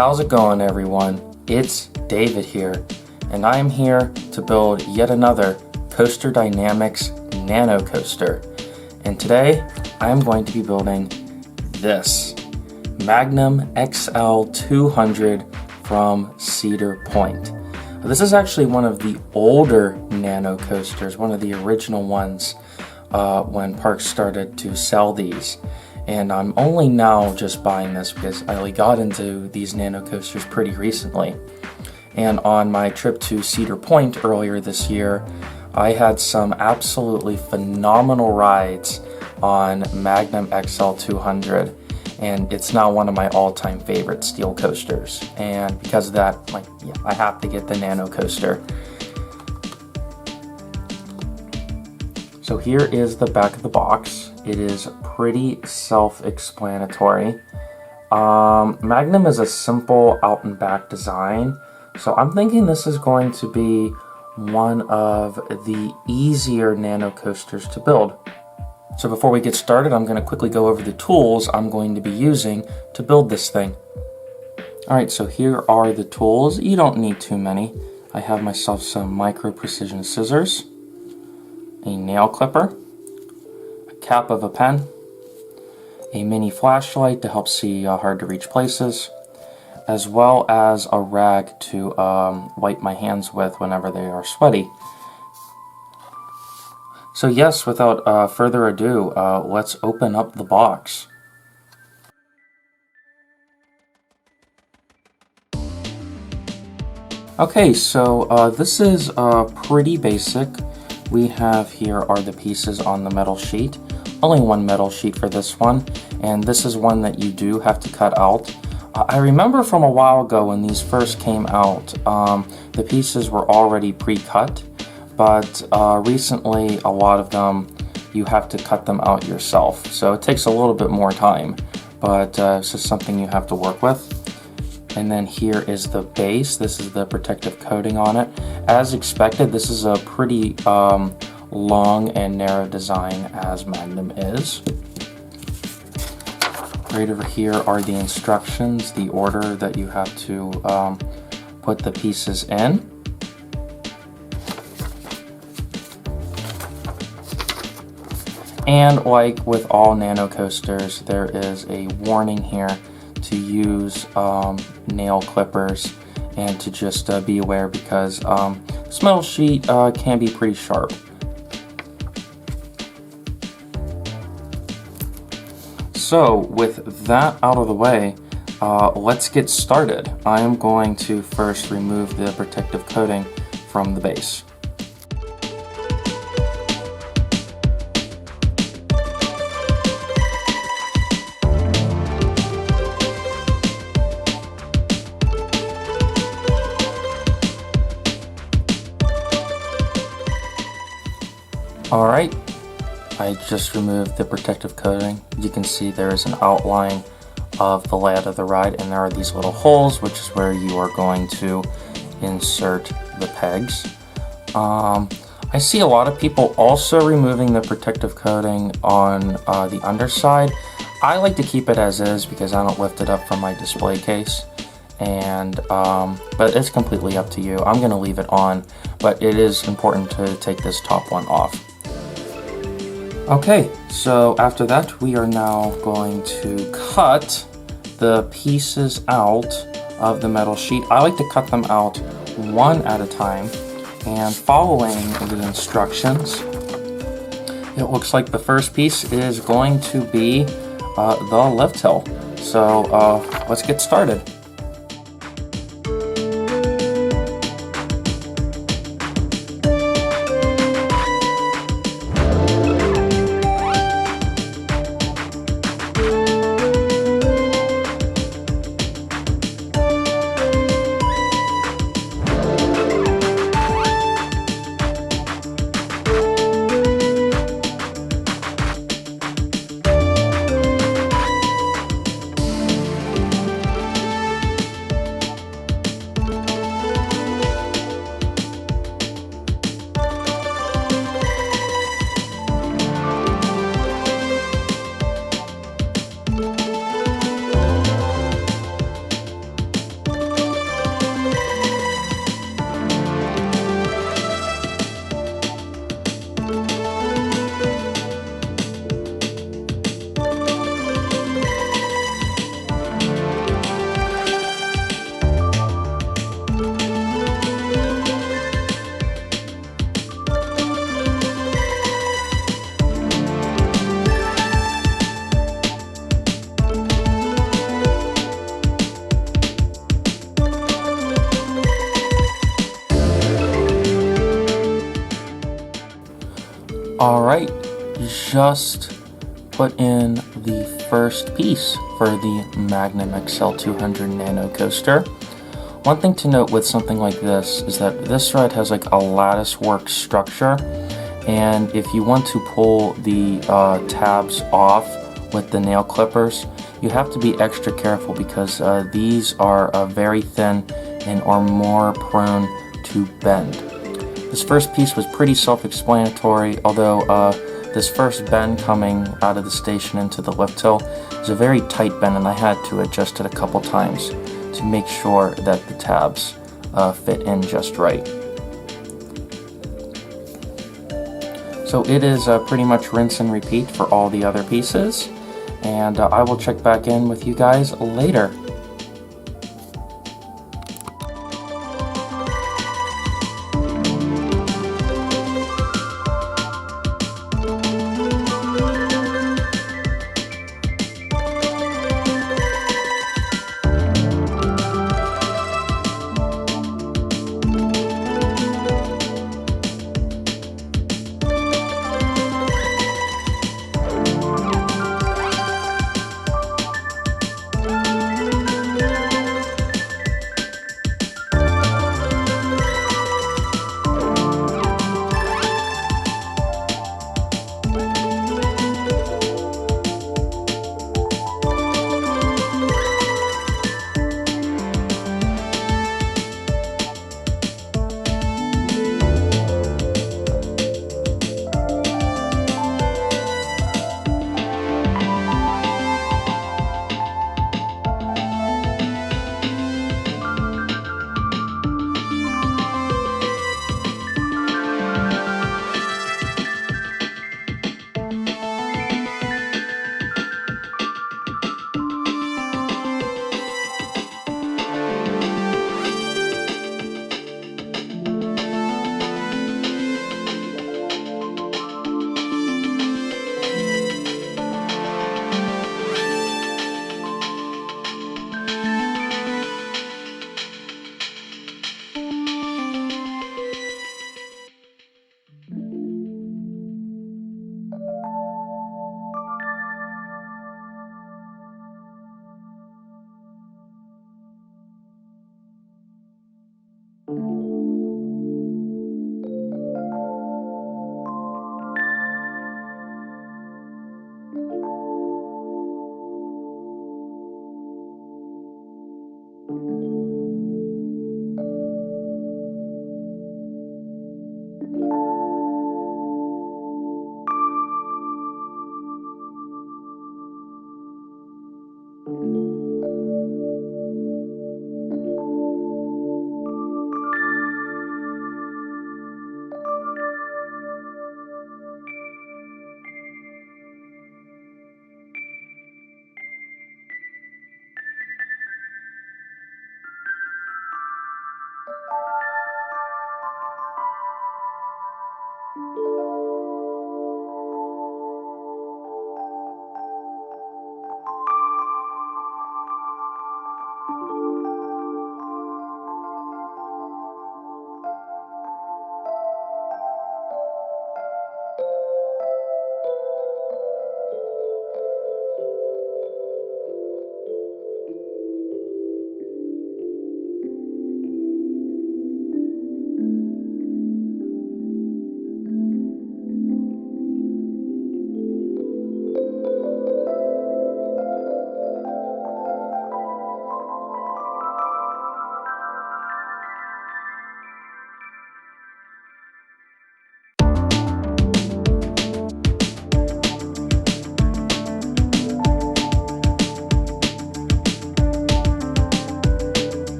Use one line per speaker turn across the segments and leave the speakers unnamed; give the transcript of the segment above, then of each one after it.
How's it going, everyone? It's David here, and I'm here to build yet another Coaster Dynamix Nanocoaster. And today, I'm going to be building this Magnum XL-200 from Cedar Point. This is actually one of the older nano coasters, one of the original ones when parks started to sell these. And I'm only now just buying this because I only got into these nano coasters pretty recently. And on my trip to Cedar Point earlier this year, I had some absolutely phenomenal rides on Magnum XL-200. And it's now one of my all-time favorite steel coasters. And because of that, I have to get the nano coaster. So here is the back of the box. It is pretty self-explanatory. Magnum is a simple out and back design, so I'm thinking this is going to be one of the easier nano coasters to build. So before we get started, I'm going to quickly go over the tools I'm going to be using to build this thing. Alright, so here are the tools. You don't need too many. I have myself some micro precision scissors, a nail clipper, a cap of a pen, a mini flashlight to help see hard to reach places, as well as a rag to wipe my hands with whenever they are sweaty. So yes, without further ado, let's open up the box. Okay, so this is pretty basic. We have here are the pieces on the metal sheet. Only one metal sheet for this one, and this is one that you do have to cut out. I remember from a while ago when these first came out, the pieces were already pre-cut, but recently a lot of them you have to cut them out yourself. So it takes a little bit more time, but it's just something you have to work with. And then here is the base. This is the protective coating on it. As expected, this is a pretty long and narrow design, as Magnum is. Right over here are the instructions, the order that you have to put the pieces in. And like with all nano coasters, there is a warning here to use nail clippers and to just be aware because this metal sheet can be pretty sharp. So with that out of the way, let's get started. I am going to first remove the protective coating from the base. Alright, I just removed the protective coating. You can see there is an outline of the layout of the ride, and there are these little holes, which is where you are going to insert the pegs. I see a lot of people also removing the protective coating on the underside. I like to keep it as is because I don't lift it up from my display case. And but it's completely up to you. I'm going to leave it on, but it is important to take this top one off. Okay, so after that we are now going to cut the pieces out of the metal sheet. I like to cut them out one at a time, and following the instructions, it looks like the first piece is going to be the lift hill. So let's get started. Alright, just put in the first piece for the Magnum XL-200 Nanocoaster. One thing to note with something like this is that this ride has like a lattice work structure, and if you want to pull the tabs off with the nail clippers, you have to be extra careful because these are very thin and are more prone to bend. This first piece was pretty self-explanatory, although this first bend coming out of the station into the lift hill is a very tight bend, and I had to adjust it a couple times to make sure that the tabs fit in just right. So it is pretty much rinse and repeat for all the other pieces, and I will check back in with you guys later.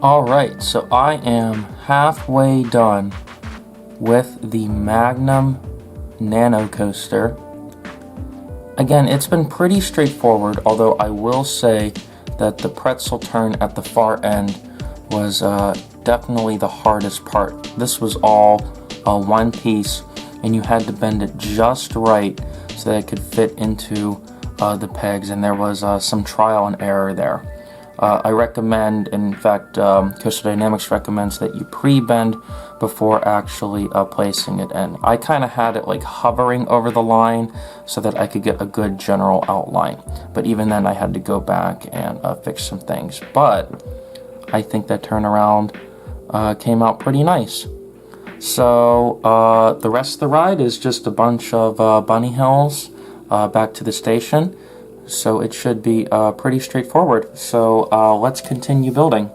Alright, so I am halfway done with the Magnum Nanocoaster. Again, it's been pretty straightforward, although I will say that the pretzel turn at the far end was definitely the hardest part. This was all one piece, and you had to bend it just right so that it could fit into the pegs, and there was some trial and error there. I recommend, in fact, Coaster Dynamix recommends that you pre-bend before actually placing it in. I kind of had it like hovering over the line so that I could get a good general outline, but even then I had to go back and fix some things. But I think that turnaround came out pretty nice. So the rest of the ride is just a bunch of bunny hills back to the station. So it should be pretty straightforward. So let's continue building.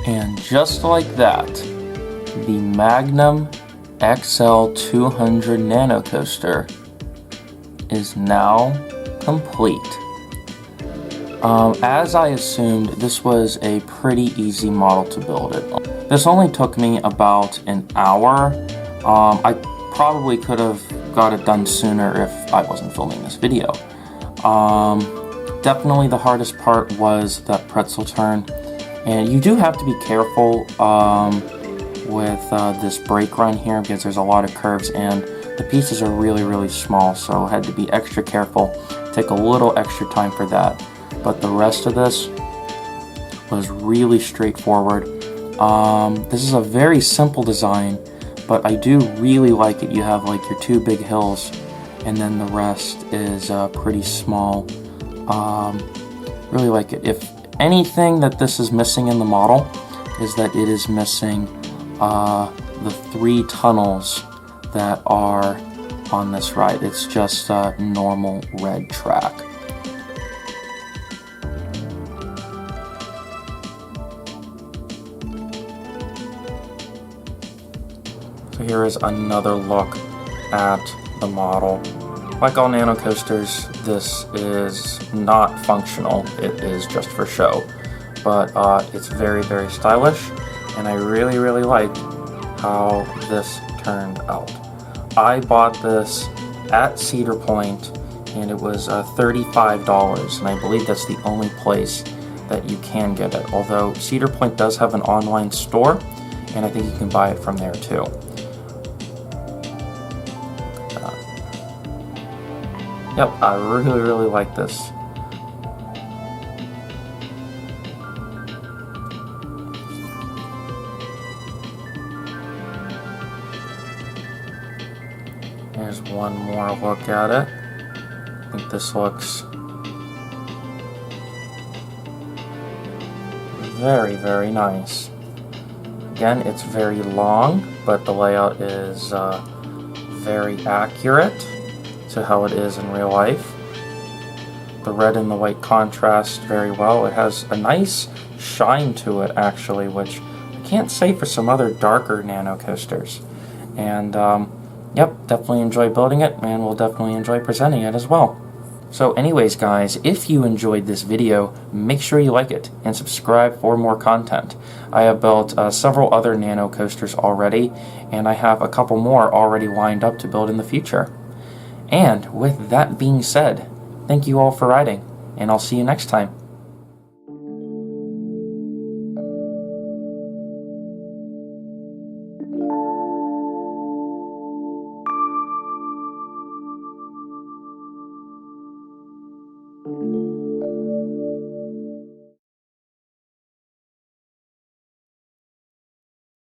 And just like that, the Magnum XL-200 Nanocoaster is now complete. As I assumed, this was a pretty easy model to build it. This only took me about an hour. I probably could have got it done sooner if I wasn't filming this video. Definitely the hardest part was that pretzel turn, and you do have to be careful with this brake run here because there's a lot of curves and the pieces are really small, so I had to be extra careful, take a little extra time for that. But the rest of this was really straightforward. This is a very simple design, but I do really like it. You have like your two big hills, and then the rest is pretty small. Really like it. If anything that this is missing in the model is that it is missing the 3 tunnels that are on this ride. It's just a normal red track. So here is another look at the model. Like all nano coasters, this is not functional. It is just for show, but it's very stylish, and I really like how this turned out. I bought this at Cedar Point, and it was $35, and I believe that's the only place that you can get it. Although Cedar Point does have an online store, and I think you can buy it from there too. Yep, I really like this. Here's one more look at it. I think this looks very nice. Again, it's very long, but the layout is very accurate to how it is in real life. The red and the white contrast very well. It has a nice shine to it actually, which I can't say for some other darker nano coasters. And yep, definitely enjoy building it, and we'll definitely enjoy presenting it as well. So anyways guys, if you enjoyed this video, make sure you like it and subscribe for more content. I have built several other nano coasters already, and I have a couple more already lined up to build in the future. And with that being said, thank you all for riding, and I'll see you next time.